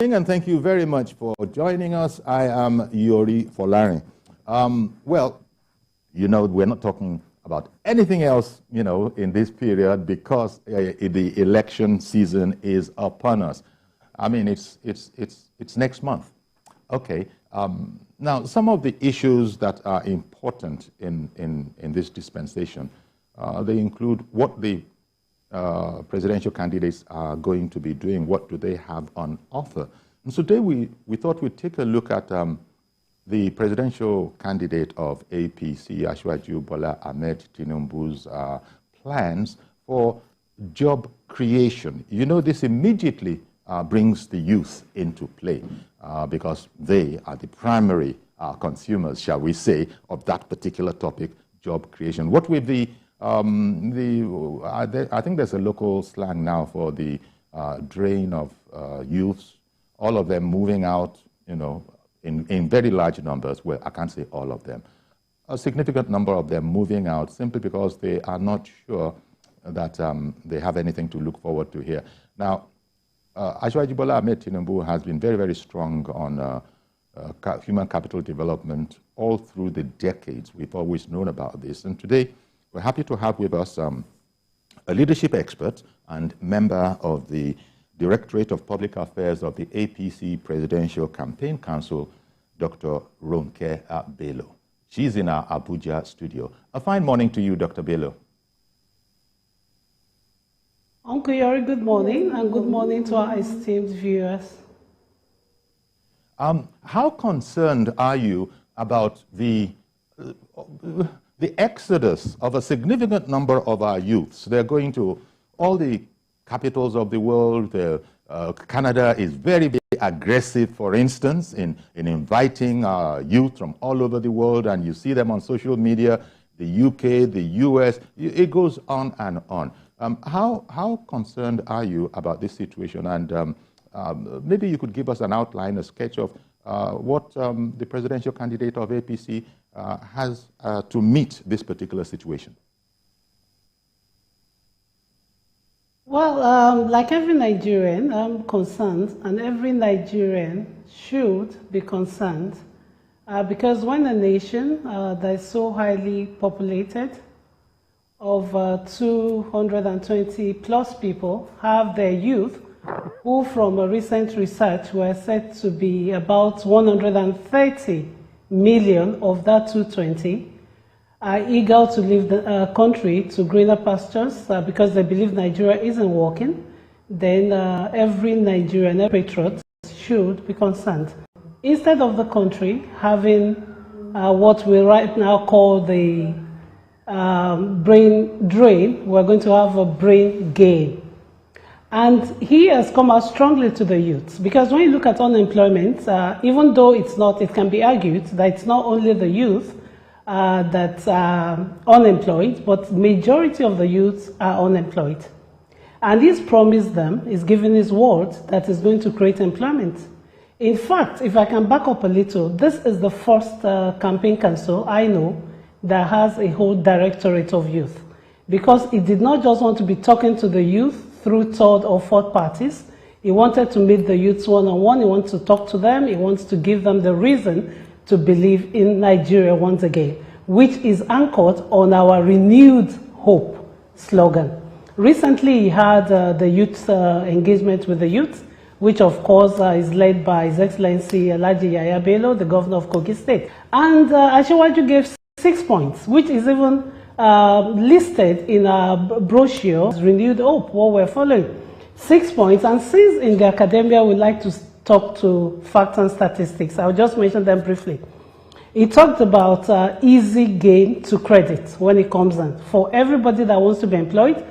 And thank you very much for joining us. I am Yori Folari. Well, you know, we're not talking about anything else, you know, in this period because the election season is upon us. I mean, it's next month. Okay. Now, some of the issues that are important in this dispensation, they include what the presidential candidates are going to be doing, what do they have on offer. And so today we thought we'd take a look at the presidential candidate of APC, Asiwaju Bola Tinubu's plans for job creation. You know, this immediately brings the youth into play because they are the primary consumers, shall we say, of that particular topic, job creation. What with I think there's a local slang now for the drain of youths, all of them moving out, you know, in very large numbers. Well, I can't say all of them. A significant number of them moving out simply because they are not sure that they have anything to look forward to here. Now, Asiwaju Bola Tinubu has been very, very strong on human capital development all through the decades. We've always known about this. And today, we're happy to have with us a leadership expert and member of the Directorate of Public Affairs of the APC Presidential Campaign Council, Dr. Ronke Bello. She's in our Abuja studio. A fine morning to you, Dr. Bello. Uncle Yori, good morning, and good morning to our esteemed viewers. How concerned are you about the exodus of a significant number of our youths? They're going to all the capitals of the world. Canada is very, very aggressive, for instance, in inviting youth from all over the world, and you see them on social media, the UK, the US, it goes on and on. How concerned are you about this situation? And maybe you could give us an outline, a sketch of what the presidential candidate of APC has to meet this particular situation. Well, like every Nigerian, I'm concerned, and every Nigerian should be concerned, because when a nation that is so highly populated, of 220 plus people, have their youth, who from a recent research were said to be about 130 million of that 220, are eager to leave the country to greener pastures because they believe Nigeria isn't working, then every Nigerian, every patriot should be concerned. Instead of the country having what we right now call the brain drain, we're going to have a brain gain. And he has come out strongly to the youth, because when you look at unemployment, even though it can be argued that it's not only the youth that are unemployed, but majority of the youths are unemployed. And he's promised them, he's given his word that is going to create employment. In fact, if I can back up a little, this is the first campaign council I know that has a whole directorate of youth, because he did not just want to be talking to the youth through third or fourth parties. He wanted to meet the youths one-on-one. He wants to talk to them. He wants to give them the reason to believe in Nigeria once again, which is anchored on our renewed hope slogan. Recently, he had the youth engagement with the youth, which of course is led by His Excellency Alhaji Yahaya Bello, the governor of Kogi State. And Asiwaju gave 6 points, which is even listed in our brochure, Renewed Hope, what we're following. 6 points, and since in the academia we like to talk to facts and statistics, I'll just mention them briefly. He talked about easy gain to credit when it comes in. For everybody that wants to be employed,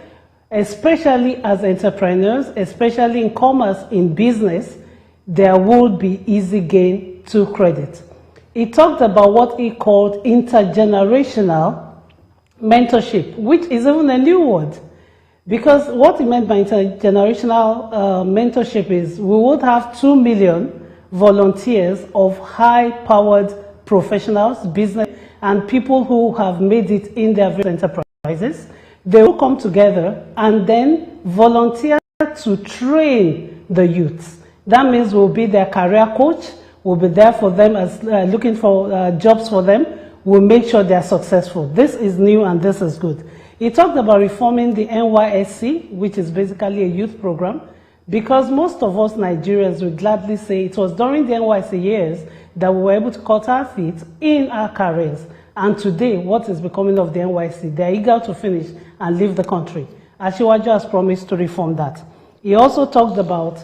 especially as entrepreneurs, especially in commerce, in business, there will be easy gain to credit. He talked about what he called intergenerational mentorship, which is even a new word. Because what he meant by intergenerational mentorship is we would have 2 million volunteers of high-powered professionals, business, and people who have made it in their various enterprises. They will come together and then volunteer to train the youths. That means we'll be their career coach. We'll be there for them as looking for jobs for them. We'll make sure they are successful. This is new and this is good. He talked about reforming the NYSC, which is basically a youth program, because most of us Nigerians would gladly say it was during the NYSC years that we were able to cut our teeth in our careers. And today, what is becoming of the NYSC? They're eager to finish and leave the country. Asiwaju has promised to reform that. He also talked about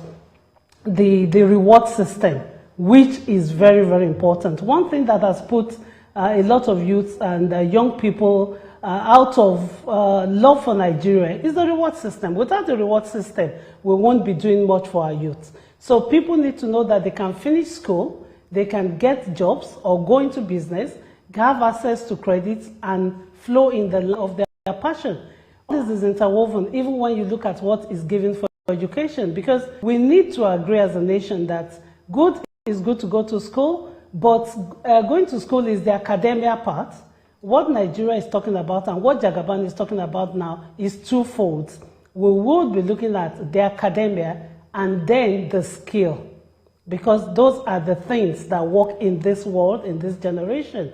the reward system, which is very, very important. One thing that has put a lot of youths and young people out of love for Nigeria is the reward system. Without the reward system, we won't be doing much for our youth. So people need to know that they can finish school, they can get jobs or go into business, have access to credit and flow in the love of their passion. This is interwoven even when you look at what is given for education, because we need to agree as a nation that good is good to go to school, but going to school is the academia part. What Nigeria is talking about and what Jagaban is talking about now is twofold. We will be looking at the academia and then the skill, because those are the things that work in this world, in this generation.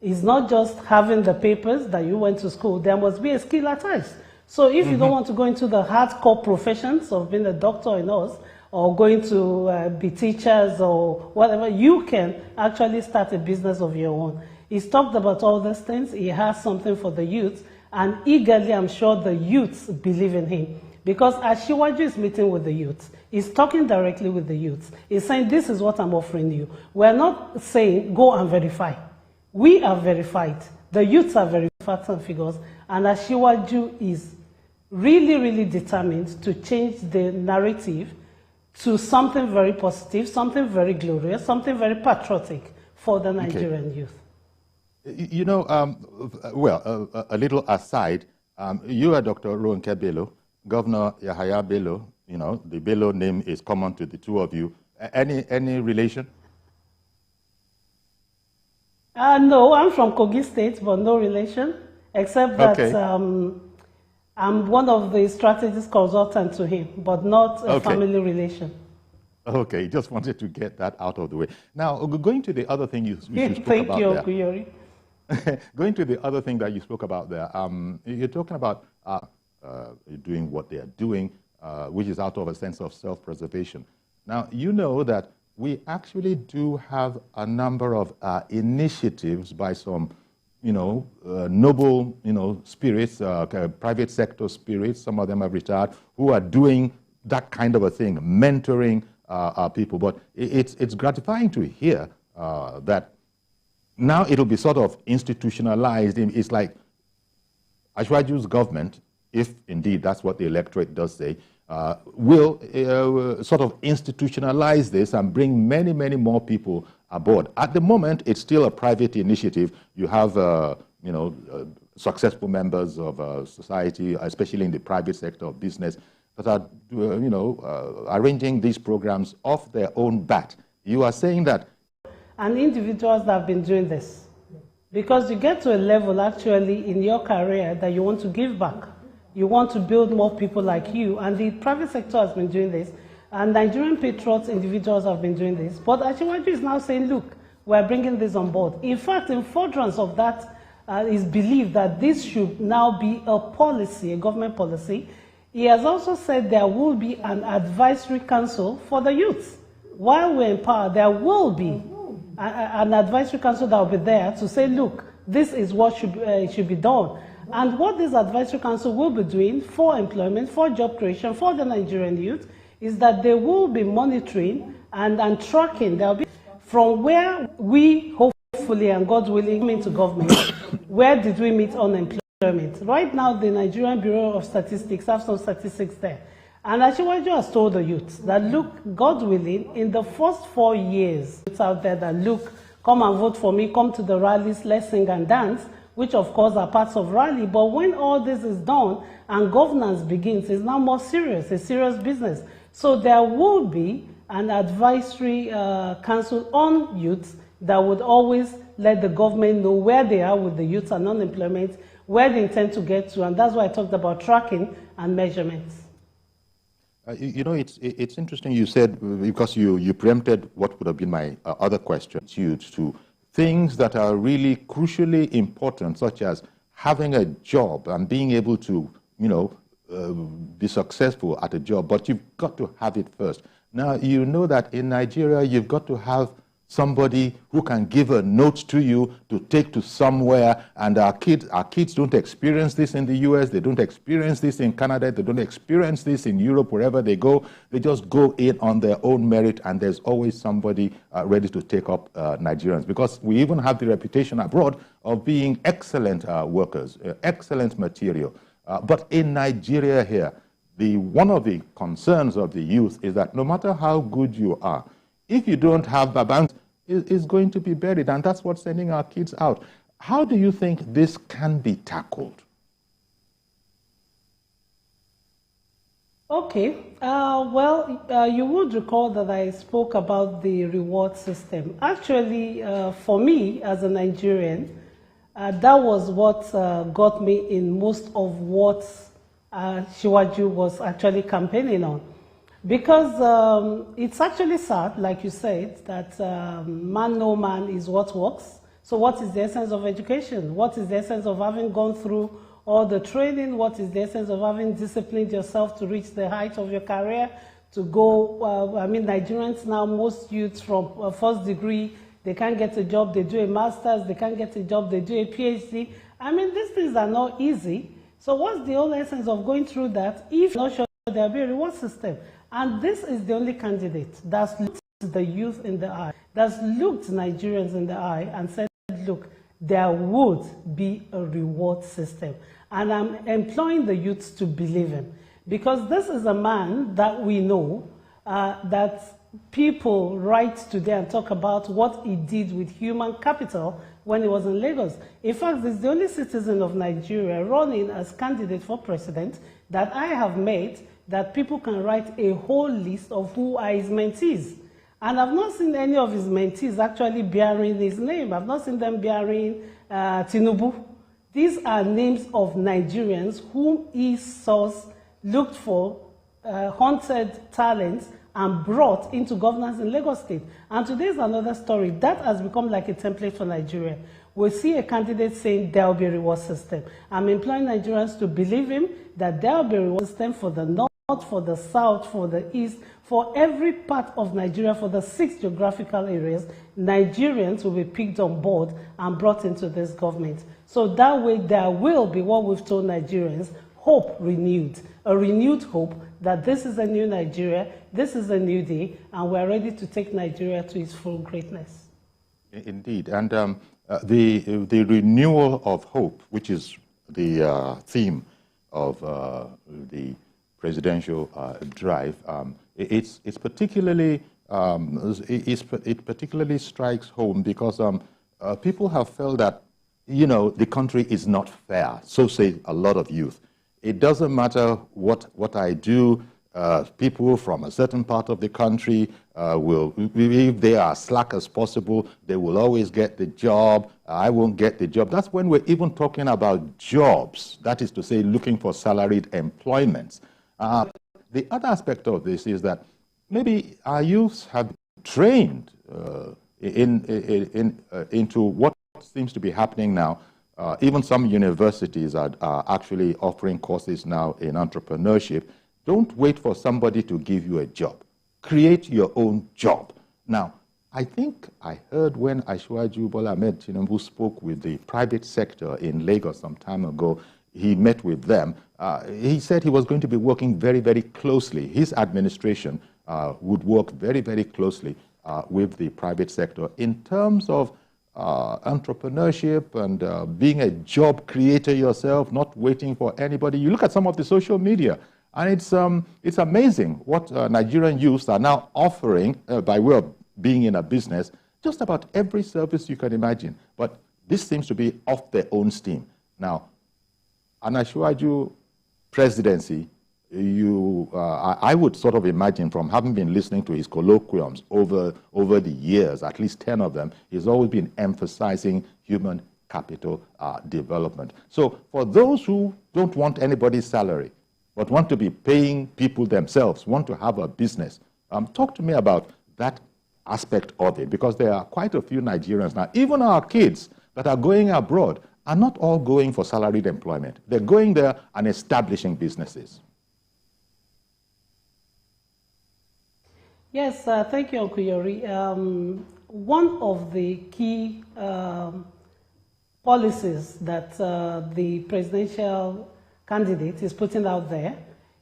It's not just having the papers that you went to school. There must be a skill attached. So if you don't want to go into the hardcore professions of being a doctor in us, or going to be teachers or whatever, you can actually start a business of your own. He's talked about all these things. He has something for the youth, and eagerly, I'm sure the youths believe in him. Because Asiwaju is meeting with the youths. He's talking directly with the youths. He's saying, this is what I'm offering you. We're not saying, go and verify. We are verified. The youths are verified facts and figures, and Asiwaju is really, really determined to change the narrative to something very positive, something very glorious, something very patriotic for the Nigerian youth. You know, a little aside, you are Dr. Ronke Bello, Governor Yahaya Bello. You know, the Bello name is common to the two of you. Any relation? No, I'm from Kogi State, but no relation, except that I'm one of the strategist consultants to him, but not a family relation. Okay, just wanted to get that out of the way. Now, going to the other thing you spoke about there. Thank you, Kuyori. Going to the other thing that you spoke about there, you're talking about doing what they are doing, which is out of a sense of self-preservation. Now, you know that we actually do have a number of initiatives by some, noble, spirits, private sector spirits, some of them have retired, who are doing that kind of a thing, mentoring people. But it's gratifying to hear that now it'll be sort of institutionalized. It's like Asiwaju's government, if indeed that's what the electorate does say, will sort of institutionalize this and bring many, many more people aboard. At the moment, it's still a private initiative. You have, successful members of society, especially in the private sector of business, that are, arranging these programs off their own bat. You are saying that. And individuals that have been doing this, because you get to a level actually in your career that you want to give back. You want to build more people like you, and the private sector has been doing this, and Nigerian patriots, individuals have been doing this. But Asiwaju is now saying, look, we're bringing this on board. In fact, in furtherance of that is believed that this should now be a policy, a government policy. He has also said there will be an advisory council for the youth. While we're in power, there will be an advisory council that will be there to say, look, this is what should be done. And what this advisory council will be doing for employment, for job creation, for the Nigerian youth, is that they will be monitoring and tracking. There will be from where we hopefully and God willing come into government, where did we meet unemployment? Right now, the Nigerian Bureau of Statistics have some statistics there. And Asiwaju has told the youth that, look, God willing, in the first 4 years, it's out there that, look, come and vote for me, come to the rallies, let's sing and dance, which of course are parts of rally. But when all this is done and governance begins, it's now more serious, it's serious business. So there will be an advisory council on youth that would always let the government know where they are with the youth and unemployment, where they intend to get to, and that's why I talked about tracking and measurements. You know, it's interesting you said, because you preempted what would have been my other question to things that are really crucially important, such as having a job and being able to, you know, be successful at a job, but you've got to have it first. Now, you know that in Nigeria, you've got to have somebody who can give a note to you to take to somewhere, and our kids don't experience this in the US, they don't experience this in Canada, they don't experience this in Europe, wherever they go. They just go in on their own merit, and there's always somebody ready to take up Nigerians, because we even have the reputation abroad of being excellent workers, excellent material. But in Nigeria here, one of the concerns of the youth is that no matter how good you are, if you don't have babanks, is going to be buried, and that's what's sending our kids out. How do you think this can be tackled? Okay, you would recall that I spoke about the reward system. Actually, for me as a Nigerian, that was what got me in most of what Shiwaju was actually campaigning on. Because it's actually sad, like you said, that man no man is what works. So what is the essence of education? What is the essence of having gone through all the training? What is the essence of having disciplined yourself to reach the height of your career? To go, I mean, Nigerians now, most youths from first degree, they can't get a job, they do a master's, they can't get a job, they do a PhD. I mean, these things are not easy. So what's the whole essence of going through that if you're not sure there'll be a reward system? And this is the only candidate that's looked the youth in the eye, that's looked Nigerians in the eye and said, look, there would be a reward system. And I'm employing the youths to believe him. Because this is a man that we know that people write today and talk about what he did with human capital when he was in Lagos. In fact, he's the only citizen of Nigeria running as candidate for president that I have met that people can write a whole list of who are his mentees. And I've not seen any of his mentees actually bearing his name. I've not seen them bearing Tinubu. These are names of Nigerians whom he looked for, hunted talents, and brought into governance in Lagos State. And today is another story. That has become like a template for Nigeria. We see a candidate saying there will be a reward system. I'm employing Nigerians to believe him that there will be a reward system for the North, for the South, for the East, for every part of Nigeria, for the 6 geographical areas. Nigerians will be picked on board and brought into this government. So that way there will be what we've told Nigerians, hope renewed, a renewed hope that this is a new Nigeria, this is a new day, and we're ready to take Nigeria to its full greatness. Indeed, and the renewal of hope, which is the theme of the presidential drive, it particularly strikes home because people have felt that, you know, the country is not fair. So say a lot of youth. It doesn't matter what I do. People from a certain part of the country will, if they are slack as possible, they will always get the job. I won't get the job. That's when we're even talking about jobs. That is to say, looking for salaried employments. The other aspect of this is that maybe our youths have trained into what seems to be happening now. Even some universities are actually offering courses now in entrepreneurship. Don't wait for somebody to give you a job. Create your own job. Now, I think I heard when Asiwaju Bola Tinubu spoke with the private sector in Lagos some time ago, he met with them. He said he was going to be working very, very closely. His administration would work very, very closely with the private sector in terms of entrepreneurship and being a job creator yourself, not waiting for anybody. You look at some of the social media, and it's amazing what Nigerian youths are now offering by way of being in a business, just about every service you can imagine. But this seems to be off their own steam. Now, an Asiwaju presidency, I would sort of imagine, from having been listening to his colloquiums over the years, at least 10 of them, he's always been emphasizing human capital development. So for those who don't want anybody's salary, but want to be paying people themselves, want to have a business. Talk to me about that aspect of it, because there are quite a few Nigerians now, even our kids that are going abroad, are not all going for salaried employment. They're going there and establishing businesses. Yes, thank you, Uncle Yori. One of the key policies that the presidential candidate is putting out there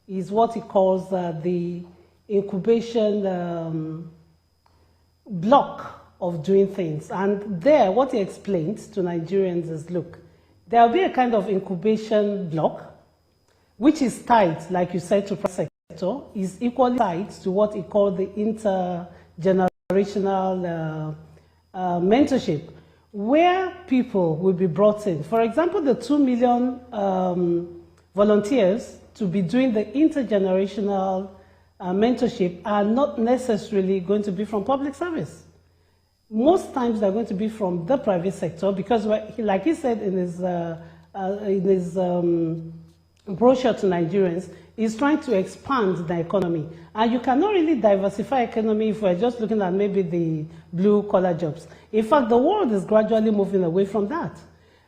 is what he calls the incubation block of doing things. And there, what he explains to Nigerians is, look, there will be a kind of incubation block, which is tied, like you said, to private sector, is equally tied to what he called the intergenerational mentorship, where people will be brought in. For example, the 2 million volunteers to be doing the intergenerational mentorship are not necessarily going to be from public service. Most times they're going to be from the private sector, because, like he said in his brochure to Nigerians, he's trying to expand the economy. And you cannot really diversify economy if we're just looking at maybe the blue-collar jobs. In fact, the world is gradually moving away from that.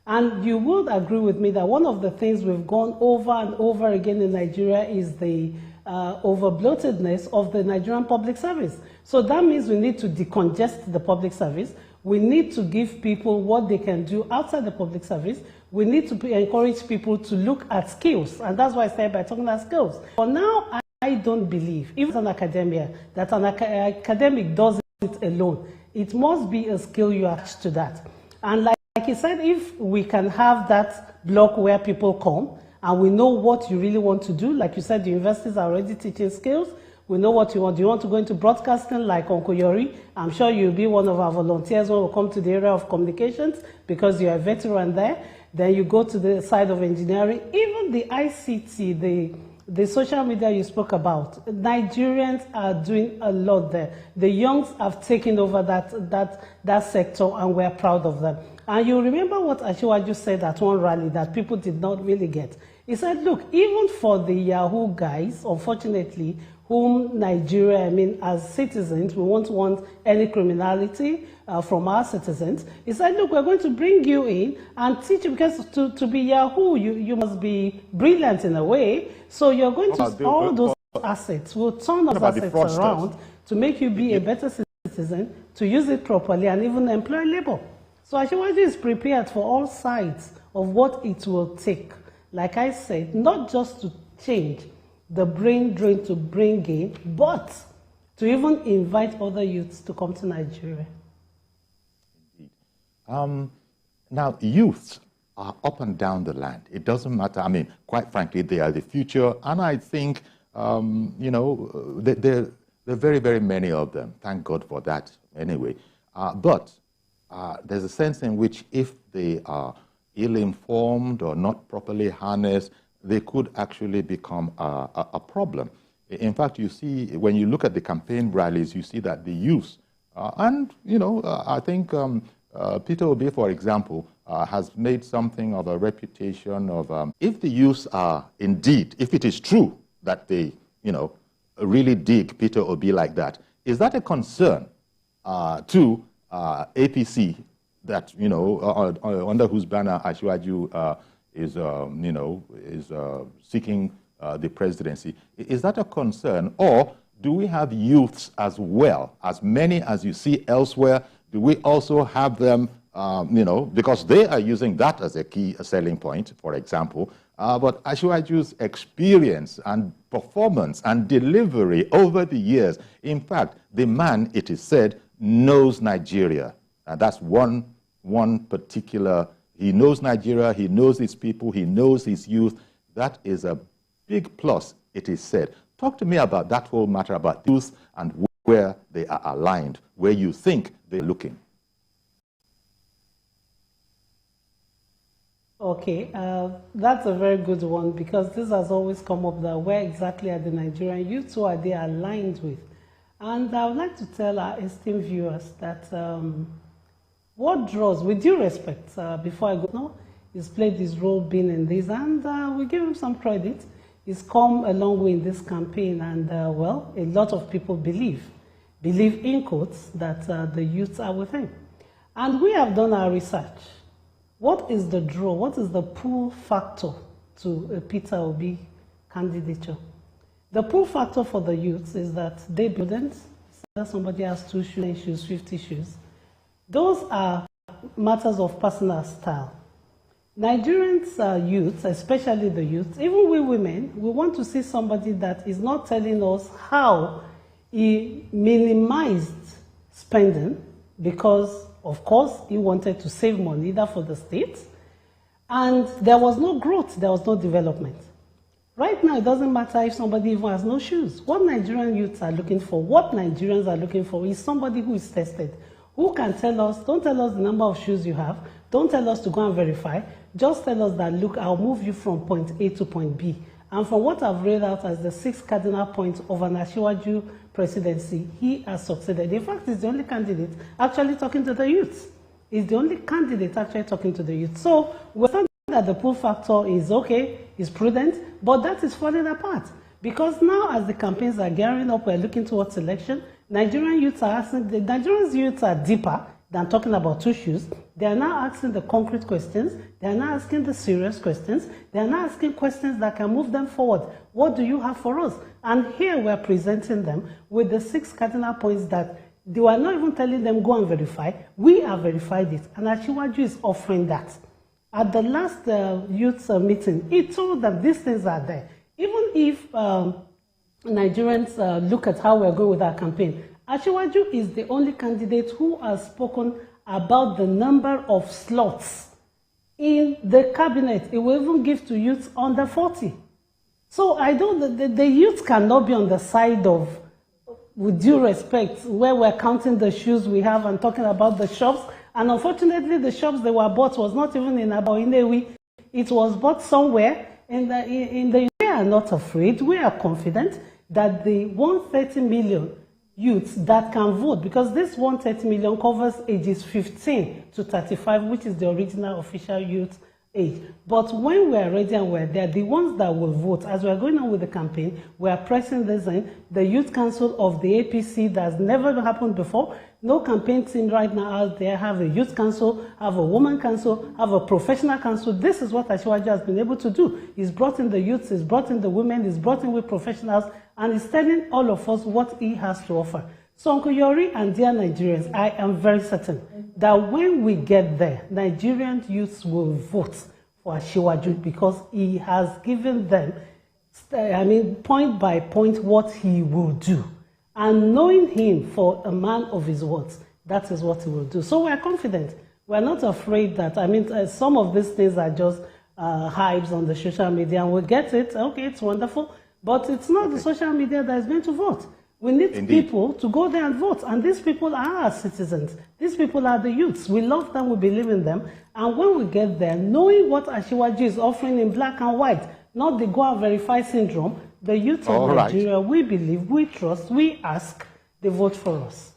And you would agree with me that one of the things we've gone over and over again in Nigeria is the over-bloatedness of the Nigerian public service. So that means we need to decongest the public service. We need to give people what they can do outside the public service. We need to encourage people to look at skills. And that's why I started by talking about skills. For now, I don't believe, even in academia, that an academic does it alone. It must be a skill you attach to that. And like he said, if we can have that block where people come, and we know what you really want to do. Like you said, the universities are already teaching skills. We know what you want. Do you want to go into broadcasting like Uncle Yori? I'm sure you'll be one of our volunteers when we come to the area of communications, because you're a veteran there. Then you go to the side of engineering. Even the ICT, the social media you spoke about, Nigerians are doing a lot there. The youngs have taken over that sector, and we're proud of them. And you remember what Asiwaju said at one rally that people did not really get. He said, look, even for the Yahoo guys, unfortunately, whom Nigeria, as citizens, we won't want any criminality from our citizens. He said, look, we're going to bring you in and teach you, because to be Yahoo, you must be brilliant in a way. So you're going to, all those assets, we'll turn those assets around to make you be a better citizen, to use it properly, and even employ labor. So Asiwaju is prepared for all sides of what it will take. Like I said, not just to change the brain drain to brain gain, but to even invite other youths to come to Nigeria. Now, youths are up and down the land. It doesn't matter. Quite frankly, they are the future. And I think, there are very, very many of them. Thank God for that anyway. But there's a sense in which if they are ill-informed or not properly harnessed, they could actually become a problem. In fact, you see, when you look at the campaign rallies, you see that the youth, I think Peter Obi, for example, has made something of a reputation of, if the youth are indeed, if it is true that they, really dig Peter Obi like that, is that a concern to APC, that, under whose banner Asiwaju is seeking the presidency? Is that a concern? Or do we have youths as well, as many as you see elsewhere? Do we also have them, because they are using that as a key selling point, for example, but Asiwaju's experience and performance and delivery over the years, in fact, the man, it is said, knows Nigeria. And that's one particular, he knows Nigeria, he knows his people, he knows his youth. That is a big plus, it is said. Talk to me about that whole matter about youth and where they are aligned, where you think they're looking. Okay, that's a very good one, because this has always come up, that where exactly are the Nigerian youth, who are they aligned with? And I would like to tell our esteemed viewers that what draws, with due respect, before I go, he's played his role being in this, and we give him some credit. He's come a long way in this campaign, and well, a lot of people believe in quotes, that the youths are with him. And we have done our research. What is the draw? What is the pull factor to a Peter Obi candidature? The pull factor for the youths is that they build. Somebody has 2 shoes, 10 shoes, 50 shoes. Those are matters of personal style. Nigerians youths, especially the youths, even we women, we want to see somebody that is not telling us how he minimized spending because, of course, he wanted to save money, either for the state, and there was no growth, there was no development. Right now, it doesn't matter if somebody even has no shoes. What Nigerian youths are looking for, what Nigerians are looking for, is somebody who is tested, who can tell us, don't tell us the number of shoes you have, don't tell us to go and verify, just tell us that, look, I'll move you from point A to point B. And from what I've read out as the 6 cardinal points of an Asiwaju presidency, he has succeeded. In fact, he's the only candidate actually talking to the youth. He's the only candidate actually talking to the youth. So we found that the pull factor is okay, is prudent, but that is falling apart. Because now, as the campaigns are gearing up, we're looking towards election, Nigerian youths are asking, the Nigerian youths are deeper than talking about 2 shoes. They are now asking the concrete questions. They are now asking the serious questions. They are now asking questions that can move them forward. What do you have for us? And here we're presenting them with the 6 cardinal points that they were not even telling them go and verify. We have verified it, and Asiwaju is offering that. At the last youth meeting, he told them these things are there. Even if Nigerians look at how we're going with our campaign, Asiwaju is the only candidate who has spoken about the number of slots in the cabinet. It will even give to youths under 40. So I don't, the youth cannot be on the side of, with due respect, where we're counting the shoes we have and talking about the shops. And unfortunately, the shops they were bought was not even in Inewi. It was bought somewhere in the. We are not afraid. We are confident that the 130 million youths that can vote, because this 130 million covers ages 15 to 35, which is the original official youth age. But when we are ready and we're there, the ones that will vote, as we're going on with the campaign, we are pressing this in. The Youth Council of the APC, that's never happened before. No campaign team right now out there have a youth council, have a woman council, have a professional council. This is what Asiwaju has been able to do. He's brought in the youths, he's brought in the women, he's brought in with professionals, and he's telling all of us what he has to offer. So, Uncle Yori and dear Nigerians, I am very certain that when we get there, Nigerian youths will vote for Asiwaju because he has given them, point by point what he will do. And knowing him for a man of his words, that is what he will do. So we're confident. We're not afraid that, some of these things are just hypes on the social media, and we'll get it. Okay, it's wonderful. But it's not the social media that is going to vote. We need people to go there and vote. And these people are our citizens. These people are the youths. We love them, we believe in them. And when we get there, knowing what Asiwaju is offering in black and white, not the go and verify syndrome, the youth of Nigeria, we believe, we trust, we ask, they vote for us.